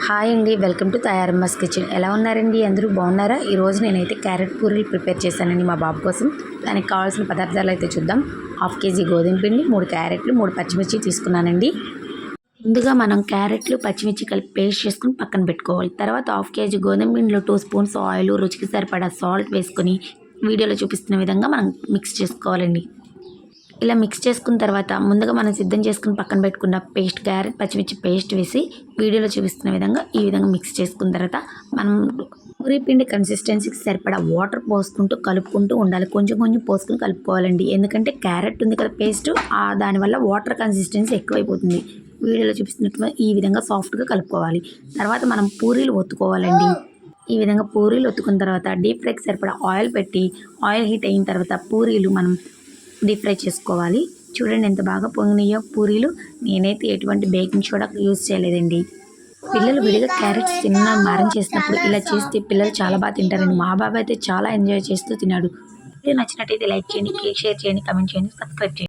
Hi అండి, welcome to తయారమ్మస్ kitchen. ఎలా ఉన్నారండి? అందరూ బాగున్నారా? ఈరోజు నేనైతే క్యారెట్ పూరీలు ప్రిపేర్ చేశానండి మా బాబు కోసం. దానికి కావాల్సిన పదార్థాలు అయితే చూద్దాం. 1/2 కేజీ గోధుమ పిండి, 3 క్యారెట్లు, 3 పచ్చిమిర్చి తీసుకున్నానండి. ముందుగా మనం క్యారెట్లు పచ్చిమిర్చి కలిపి పేస్ట్ చేసుకుని పక్కన పెట్టుకోవాలి. తర్వాత 1/2 కేజీ గోధుమ పిండిలో 2 స్పూన్స్ ఆయిల్, రుచికి సరిపడా సాల్ట్ వేసుకొని వీడియోలో చూపిస్తున్న విధంగా మనం మిక్స్ చేసుకోవాలండి. ఇలా మిక్స్ చేసుకున్న తర్వాత ముందుగా మనం సిద్ధం చేసుకుని పక్కన పెట్టుకున్న పేస్ట్, క్యారెట్ పచ్చిమిర్చి పేస్ట్ వేసి వీడియోలో చూపిస్తున్న విధంగా ఈ విధంగా మిక్స్ చేసుకున్న తర్వాత మనం పూరీ పిండి కన్సిస్టెన్సీకి సరిపడా వాటర్ పోసుకుంటూ కలుపుకుంటూ ఉండాలి. కొంచెం కొంచెం పోసుకుని కలుపుకోవాలండి. ఎందుకంటే క్యారెట్ ఉంది కదా పేస్ట్, దానివల్ల వాటర్ కన్సిస్టెన్సీ ఎక్కువైపోతుంది. వీడియోలో చూపిస్తున్నట్టుగా ఈ విధంగా సాఫ్ట్గా కలుపుకోవాలి. తర్వాత మనం పూరీలు ఒత్తుకోవాలండి. ఈ విధంగా పూరీలు ఒత్తుకున్న తర్వాత డీప్ ఫ్రైకి సరిపడా ఆయిల్ పెట్టి ఆయిల్ హీట్ అయిన తర్వాత పూరీలు మనం డీప్ ఫ్రై చేసుకోవాలి. చూడండి ఎంత బాగా పొంగినాయో పూరీలు. నేనైతే ఎటువంటి బేకింగ్ సోడా యూజ్ చేయలేదండి. పిల్లలు విడిగా క్యారెట్స్ మారం చేసినప్పుడు ఇలా చేస్తే పిల్లలు చాలా బాగా తింటారండి. మా బాబు అయితే చాలా ఎంజాయ్ చేస్తూ తిన్నాడు. నచ్చినట్టయితే లైక్ చేయండి, షేర్ చేయండి, కమెంట్ చేయండి, సబ్స్క్రైబ్ చేయండి.